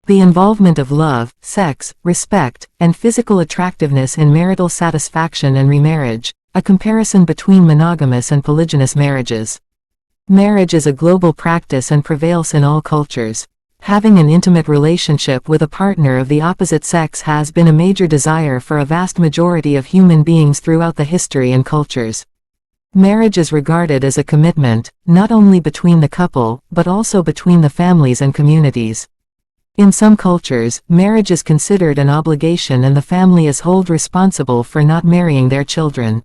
The involvement of love, sex, respect, and physical attractiveness in marital satisfaction and remarriage, a comparison between monogamous and polygynous marriages. Marriage is a global practice and prevails in all cultures. Having an intimate relationship with a partner of the opposite sex has been a major desire for a vast majority of human beings throughout the history and cultures. Marriage is regarded as a commitment, not only between the couple, but also between the families and communities. In some cultures, marriage is considered an obligation and the family is held responsible for not marrying their children.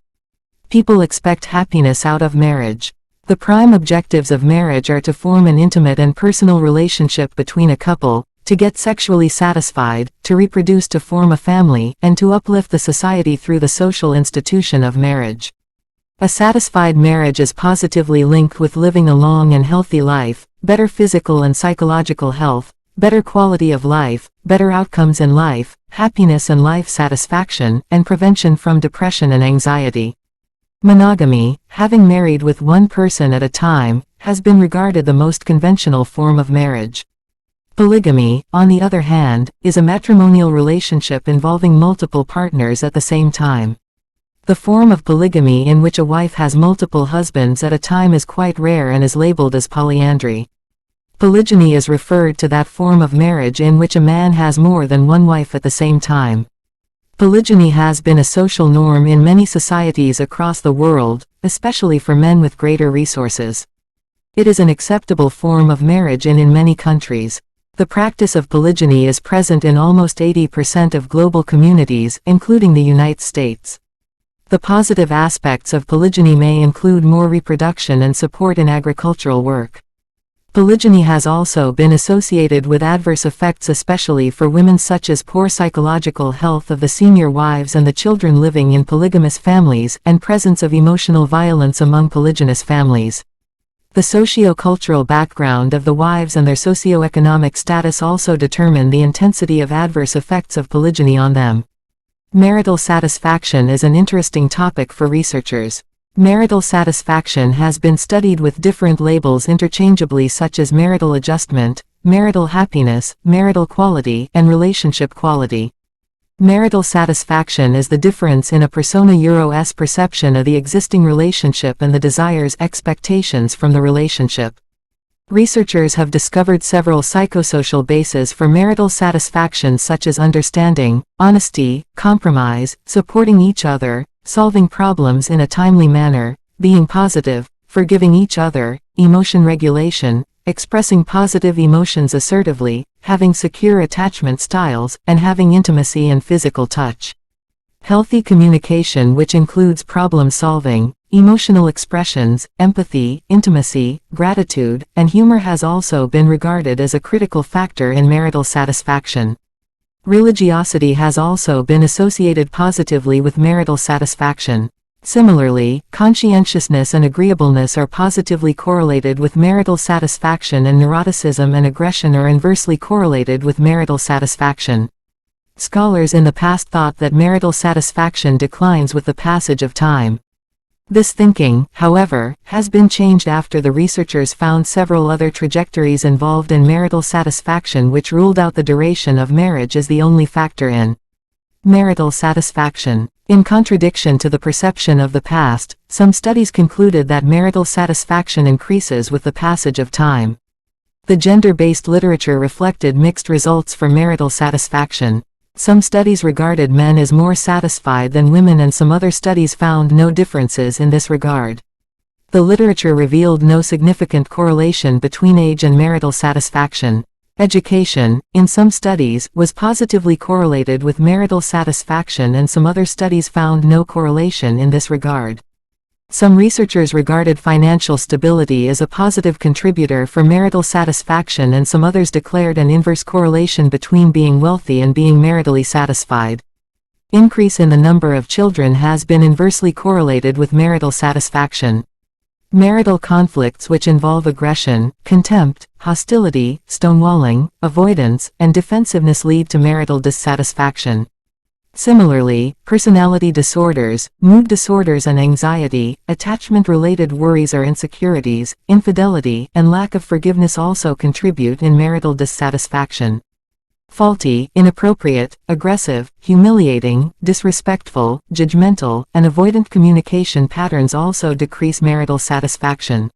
People expect happiness out of marriage. The prime objectives of marriage are to form an intimate and personal relationship between a couple, to get sexually satisfied, to reproduce, to form a family, and to uplift the society through the social institution of marriage. A satisfied marriage is positively linked with living a long and healthy life, better physical and psychological health, better quality of life, better outcomes in life, happiness and life satisfaction, and prevention from depression and anxiety. Monogamy, having married with one person at a time, has been regarded the most conventional form of marriage. Polygamy, on the other hand, is a matrimonial relationship involving multiple partners at the same time. The form of polygamy in which a wife has multiple husbands at a time is quite rare and is labeled as polyandry. Polygyny is referred to that form of marriage in which a man has more than one wife at the same time. Polygyny has been a social norm in many societies across the world, especially for men with greater resources. It is an acceptable form of marriage in many countries. The practice of polygyny is present in almost 80% of global communities, including the United States. The positive aspects of polygyny may include more reproduction and support in agricultural work. Polygyny has also been associated with adverse effects, especially for women, such as poor psychological health of the senior wives and the children living in polygamous families, and presence of emotional violence among polygynous families. The socio-cultural background of the wives and their socio-economic status also determine the intensity of adverse effects of polygyny on them. Marital satisfaction is an interesting topic for researchers. Marital satisfaction has been studied with different labels interchangeably, such as marital adjustment, marital happiness, marital quality, and relationship quality. Marital satisfaction is the difference in a persona-s perception of the existing relationship and the desires expectations from the relationship. Researchers have discovered several psychosocial bases for marital satisfaction, such as understanding, honesty, compromise, supporting each other, solving problems in a timely manner, being positive, forgiving each other, emotion regulation, expressing positive emotions assertively, having secure attachment styles, and having intimacy and physical touch. Healthy communication, which includes problem solving, emotional expressions, empathy, intimacy, gratitude, and humor, has also been regarded as a critical factor in marital satisfaction. Religiosity has also been associated positively with marital satisfaction. Similarly, conscientiousness and agreeableness are positively correlated with marital satisfaction, and neuroticism and aggression are inversely correlated with marital satisfaction. Scholars in the past thought that marital satisfaction declines with the passage of time. This thinking, however, has been changed after the researchers found several other trajectories involved in marital satisfaction, which ruled out the duration of marriage as the only factor in marital satisfaction. In contradiction to the perception of the past, some studies concluded that marital satisfaction increases with the passage of time. The gender-based literature reflected mixed results for marital satisfaction. Some studies regarded men as more satisfied than women, and some other studies found no differences in this regard. The literature revealed no significant correlation between age and marital satisfaction. Education, in some studies, was positively correlated with marital satisfaction, and some other studies found no correlation in this regard. Some researchers regarded financial stability as a positive contributor for marital satisfaction, and some others declared an inverse correlation between being wealthy and being maritally satisfied. Increase in the number of children has been inversely correlated with marital satisfaction. Marital conflicts which involve aggression, contempt, hostility, stonewalling, avoidance, and defensiveness lead to marital dissatisfaction. Similarly, personality disorders, mood disorders and anxiety, attachment-related worries or insecurities, infidelity, and lack of forgiveness also contribute in marital dissatisfaction. Faulty, inappropriate, aggressive, humiliating, disrespectful, judgmental, and avoidant communication patterns also decrease marital satisfaction.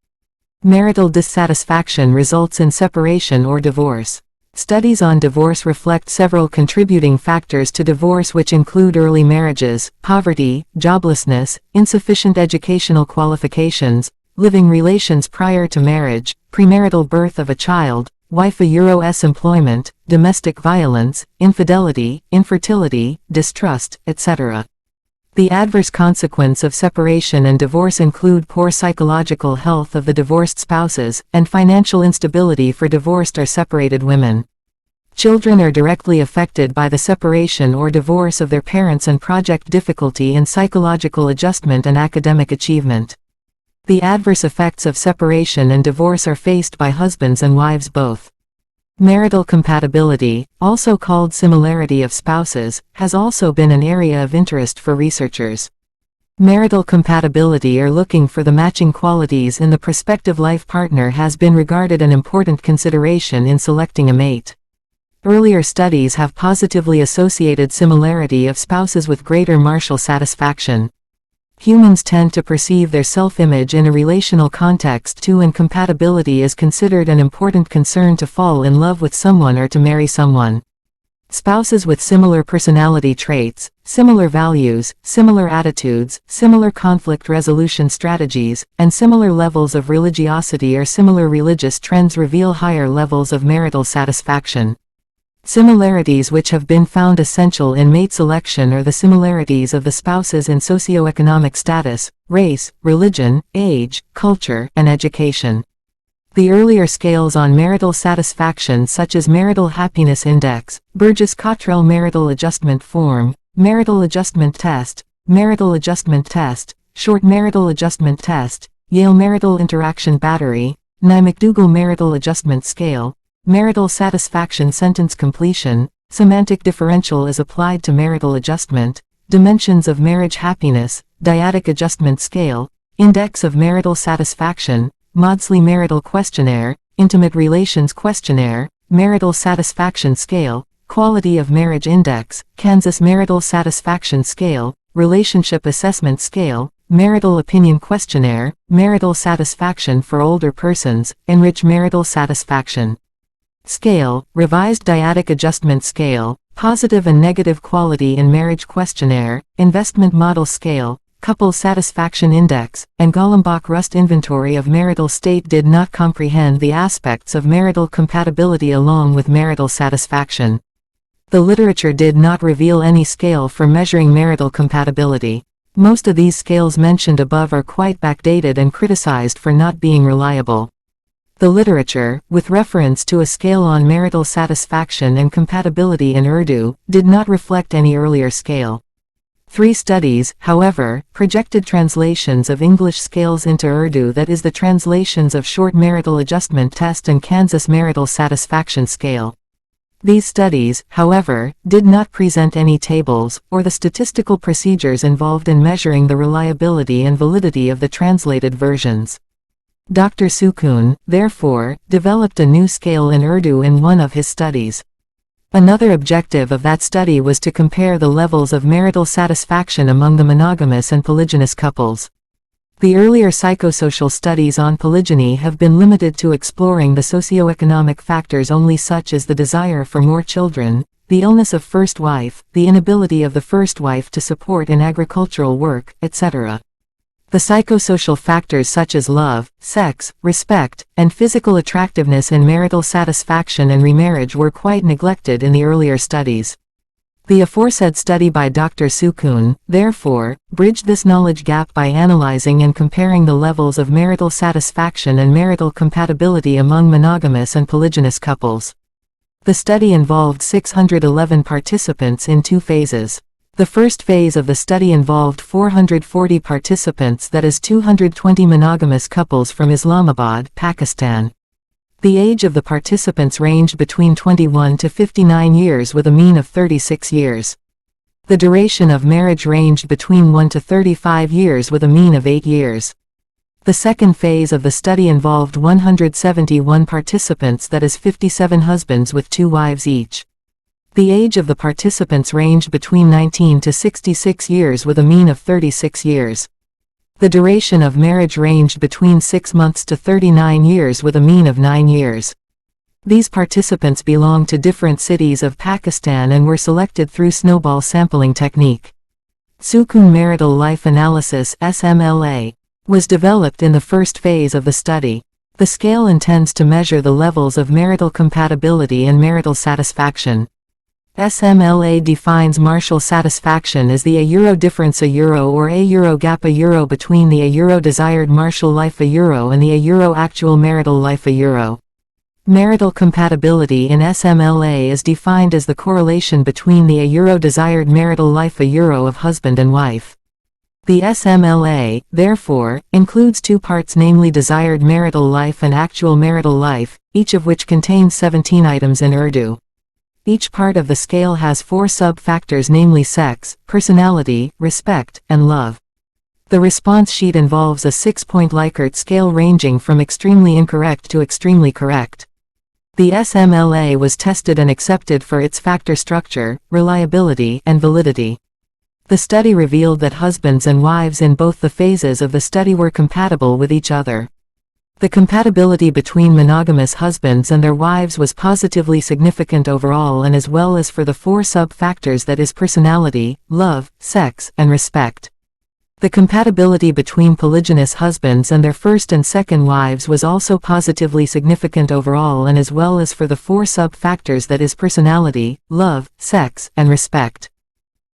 Marital dissatisfaction results in separation or divorce. Studies on divorce reflect several contributing factors to divorce, which include early marriages, poverty, joblessness, insufficient educational qualifications, living relations prior to marriage, premarital birth of a child, wife/s employment, domestic violence, infidelity, infertility, distrust, etc. The adverse consequence of separation and divorce include poor psychological health of the divorced spouses, and financial instability for divorced or separated women. Children are directly affected by the separation or divorce of their parents and project difficulty in psychological adjustment and academic achievement. The adverse effects of separation and divorce are faced by husbands and wives both. Marital compatibility, also called similarity of spouses, has also been an area of interest for researchers. Marital compatibility, or looking for the matching qualities in the prospective life partner, has been regarded an important consideration in selecting a mate. Earlier studies have positively associated similarity of spouses with greater marital satisfaction. Humans tend to perceive their self-image in a relational context too, and compatibility is considered an important concern to fall in love with someone or to marry someone. Spouses with similar personality traits, similar values, similar attitudes, similar conflict resolution strategies, and similar levels of religiosity or similar religious trends reveal higher levels of marital satisfaction. Similarities which have been found essential in mate selection are the similarities of the spouses in socioeconomic status, race, religion, age, culture, and education. The earlier scales on marital satisfaction, such as Marital Happiness Index, Burgess-Cottrell Marital Adjustment Form, Marital Adjustment Test, Marital Adjustment Test, Short Marital Adjustment Test, Yale Marital Interaction Battery, Nye-McDougall Marital Adjustment Scale, Marital Satisfaction Sentence Completion, Semantic Differential as applied to marital adjustment, Dimensions of Marriage Happiness, Dyadic Adjustment Scale, Index of Marital Satisfaction, Maudsley Marital Questionnaire, Intimate Relations Questionnaire, Marital Satisfaction Scale, Quality of Marriage Index, Kansas Marital Satisfaction Scale, Relationship Assessment Scale, Marital Opinion Questionnaire, Marital Satisfaction for Older Persons, Enrich Marital Satisfaction Scale, Revised Dyadic Adjustment Scale, Positive and Negative Quality in Marriage Questionnaire, Investment Model Scale, Couple Satisfaction Index, and Gollenbach-Rust Inventory of Marital State did not comprehend the aspects of marital compatibility along with marital satisfaction. The literature did not reveal any scale for measuring marital compatibility. Most of these scales mentioned above are quite backdated and criticized for not being reliable. The literature, with reference to a scale on marital satisfaction and compatibility in Urdu, did not reflect any earlier scale. 3 studies, however, projected translations of English scales into Urdu, that is the translations of Short Marital Adjustment Test and Kansas Marital Satisfaction Scale. These studies, however, did not present any tables, or the statistical procedures involved in measuring the reliability and validity of the translated versions. Dr. Sukoon, therefore, developed a new scale in Urdu in one of his studies. Another objective of that study was to compare the levels of marital satisfaction among the monogamous and polygynous couples. The earlier psychosocial studies on polygyny have been limited to exploring the socioeconomic factors only, such as the desire for more children, the illness of first wife, the inability of the first wife to support in agricultural work, etc. The psychosocial factors such as love, sex, respect, and physical attractiveness in marital satisfaction and remarriage were quite neglected in the earlier studies. The aforesaid study by Dr. Sukoon, therefore, bridged this knowledge gap by analyzing and comparing the levels of marital satisfaction and marital compatibility among monogamous and polygynous couples. The study involved 611 participants in 2 phases. The first phase of the study involved 440 participants, that is 220 monogamous couples from Islamabad, Pakistan. The age of the participants ranged between 21 to 59 years with a mean of 36 years. The duration of marriage ranged between 1 to 35 years with a mean of 8 years. The second phase of the study involved 171 participants, that is 57 husbands with 2 wives each. The age of the participants ranged between 19 to 66 years with a mean of 36 years. The duration of marriage ranged between 6 months to 39 years with a mean of 9 years. These participants belonged to different cities of Pakistan and were selected through snowball sampling technique. Sukoon Marital Life Analysis (SMLA) was developed in the first phase of the study. The scale intends to measure the levels of marital compatibility and marital satisfaction. SMLA defines marital satisfaction as the A difference or A gap between the A desired marital life and the A actual marital life Marital compatibility in SMLA is defined as the correlation between the A desired marital life of husband and wife. The SMLA, therefore, includes two parts, namely desired marital life and actual marital life, each of which contains 17 items in Urdu. Each part of the scale has 4 sub-factors, namely sex, personality, respect, and love. The response sheet involves a 6-point Likert scale ranging from extremely incorrect to extremely correct. The SMLA was tested and accepted for its factor structure, reliability, and validity. The study revealed that husbands and wives in both the phases of the study were compatible with each other. The compatibility between monogamous husbands and their wives was positively significant overall, and as well as for the 4 sub-factors, that is personality, love, sex, and respect. The compatibility between polygynous husbands and their first and second wives was also positively significant overall, and as well as for the 4 sub-factors, that is personality, love, sex, and respect.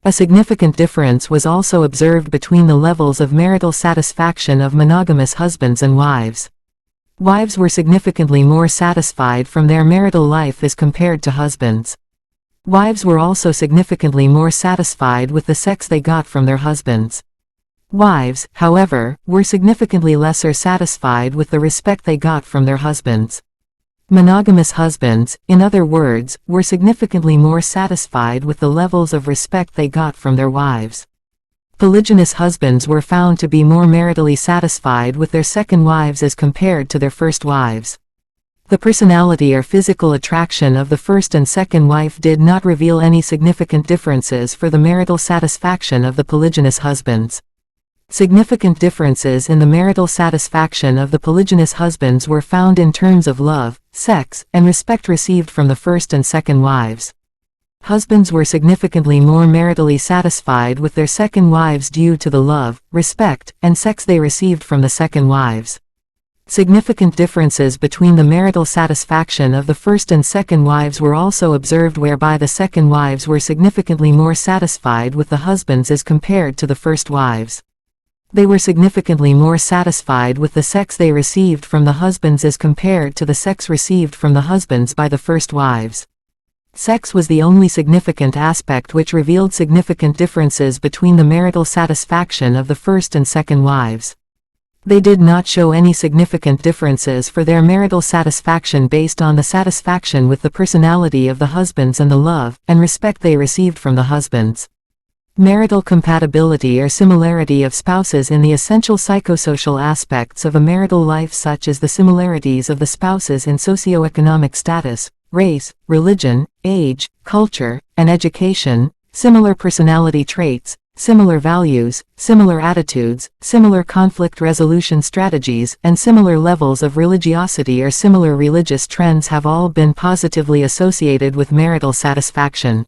A significant difference was also observed between the levels of marital satisfaction of monogamous husbands and wives. Wives were significantly more satisfied from their marital life as compared to husbands. Wives were also significantly more satisfied with the sex they got from their husbands. Wives, however, were significantly lesser satisfied with the respect they got from their husbands. Monogamous husbands, in other words, were significantly more satisfied with the levels of respect they got from their wives. Polygynous husbands were found to be more maritally satisfied with their second wives as compared to their first wives. The personality or physical attraction of the first and second wife did not reveal any significant differences for the marital satisfaction of the polygynous husbands. Significant differences in the marital satisfaction of the polygynous husbands were found in terms of love, sex, and respect received from the first and second wives. Husbands were significantly more maritally satisfied with their second wives due to the love, respect, and sex they received from the second wives. Significant differences between the marital satisfaction of the first and second wives were also observed, whereby the second wives were significantly more satisfied with the husbands as compared to the first wives. They were significantly more satisfied with the sex they received from the husbands as compared to the sex received from the husbands by the first wives. Sex was the only significant aspect which revealed significant differences between the marital satisfaction of the first and second wives. They did not show any significant differences for their marital satisfaction based on the satisfaction with the personality of the husbands and the love and respect they received from the husbands. Marital compatibility or similarity of spouses in the essential psychosocial aspects of a marital life, such as the similarities of the spouses in socioeconomic status, race, religion, age, culture, and education, similar personality traits, similar values, similar attitudes, similar conflict resolution strategies, and similar levels of religiosity or similar religious trends have all been positively associated with marital satisfaction.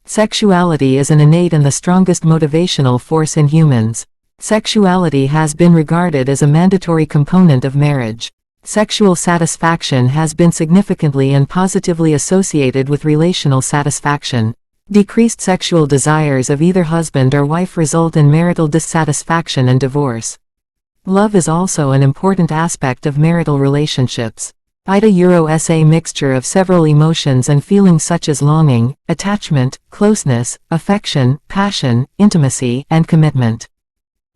Sexuality is an innate and the strongest motivational force in humans. Sexuality has been regarded as a mandatory component of marriage. Sexual satisfaction has been significantly and positively associated with relational satisfaction. Decreased sexual desires of either husband or wife result in marital dissatisfaction and divorce. Love is also an important aspect of marital relationships. Is a mixture of several emotions and feelings such as longing, attachment, closeness, affection, passion, intimacy, and commitment.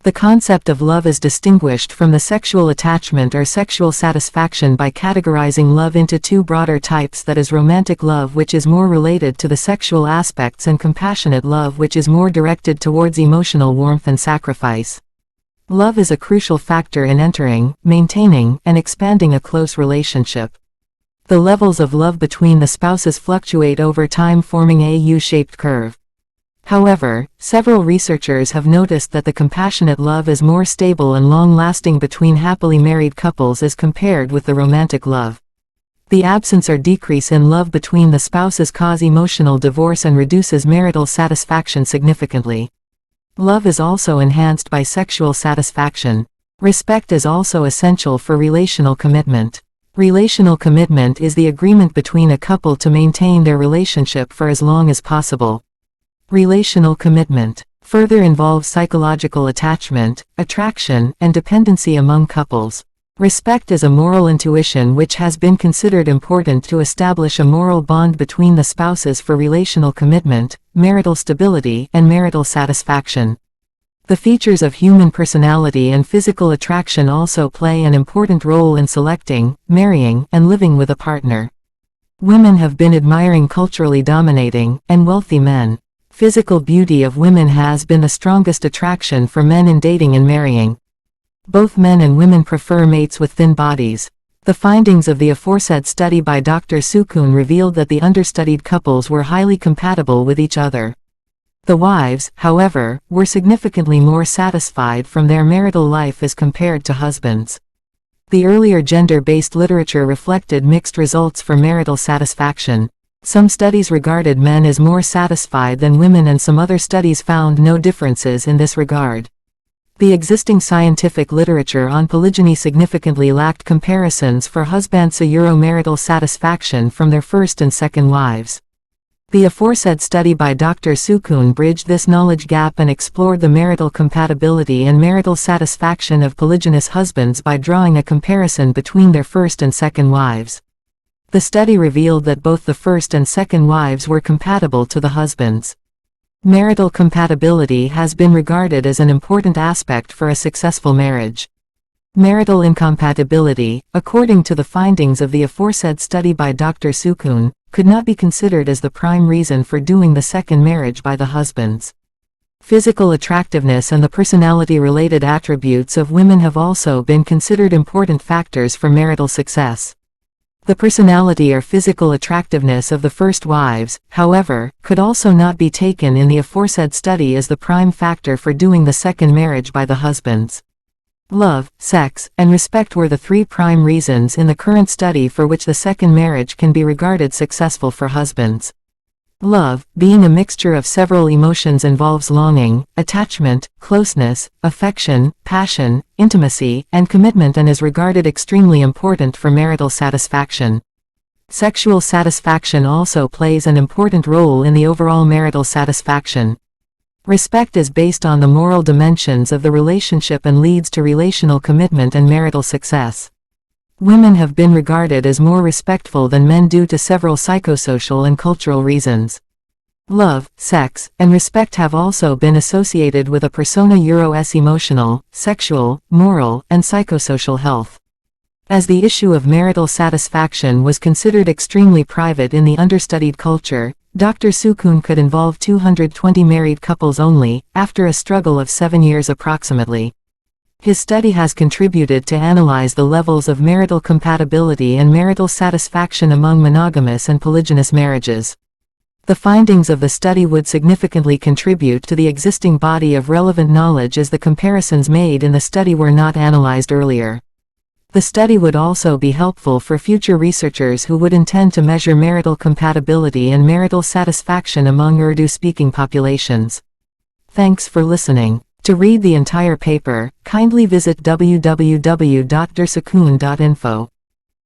The concept of love is distinguished from the sexual attachment or sexual satisfaction by categorizing love into 2 broader types, that is romantic love, which is more related to the sexual aspects, and compassionate love, which is more directed towards emotional warmth and sacrifice. Love is a crucial factor in entering, maintaining, and expanding a close relationship. The levels of love between the spouses fluctuate over time, forming a U-shaped curve. However, several researchers have noticed that the compassionate love is more stable and long-lasting between happily married couples as compared with the romantic love. The absence or decrease in love between the spouses cause emotional divorce and reduces marital satisfaction significantly. Love is also enhanced by sexual satisfaction. Respect is also essential for relational commitment. Relational commitment is the agreement between a couple to maintain their relationship for as long as possible. Relational commitment further involves psychological attachment, attraction, and dependency among couples. Respect is a moral intuition which has been considered important to establish a moral bond between the spouses for relational commitment, marital stability, and marital satisfaction. The features of human personality and physical attraction also play an important role in selecting, marrying, and living with a partner. Women have been admiring culturally dominating, and wealthy men. Physical beauty of women has been the strongest attraction for men in dating and marrying. Both men and women prefer mates with thin bodies. The findings of the aforesaid study by Dr. Sukoon revealed that the understudied couples were highly compatible with each other. The wives, however, were significantly more satisfied from their marital life as compared to husbands. The earlier gender-based literature reflected mixed results for marital satisfaction. Some studies regarded men as more satisfied than women, and some other studies found no differences in this regard. The existing scientific literature on polygyny significantly lacked comparisons for husbands' marital satisfaction from their first and second wives. The aforesaid study by Dr. Sukoon bridged this knowledge gap and explored the marital compatibility and marital satisfaction of polygynous husbands by drawing a comparison between their first and second wives. The study revealed that both the first and second wives were compatible to the husbands. Marital compatibility has been regarded as an important aspect for a successful marriage. Marital incompatibility, according to the findings of the aforesaid study by Dr. Sukoon, could not be considered as the prime reason for doing the second marriage by the husbands. Physical attractiveness and the personality-related attributes of women have also been considered important factors for marital success. The personality or physical attractiveness of the first wives, however, could also not be taken in the aforesaid study as the prime factor for doing the second marriage by the husbands. Love, sex, and respect were the three prime reasons in the current study for which the second marriage can be regarded successful for husbands. Love, being a mixture of several emotions, involves longing, attachment, closeness, affection, passion, intimacy, and commitment, and is regarded extremely important for marital satisfaction. Sexual satisfaction also plays an important role in the overall marital satisfaction. Respect is based on the moral dimensions of the relationship and leads to relational commitment and marital success. Women have been regarded as more respectful than men due to several psychosocial and cultural reasons. Love, sex, and respect have also been associated with a persona s emotional, sexual, moral, and psychosocial health. As the issue of marital satisfaction was considered extremely private in the understudied culture, Dr. Sukoon could involve 220 married couples only, after a struggle of 7 years approximately. His study has contributed to analyze the levels of marital compatibility and marital satisfaction among monogamous and polygynous marriages. The findings of the study would significantly contribute to the existing body of relevant knowledge, as the comparisons made in the study were not analyzed earlier. The study would also be helpful for future researchers who would intend to measure marital compatibility and marital satisfaction among Urdu-speaking populations. Thanks for listening. To read the entire paper, kindly visit www.dursakoon.info.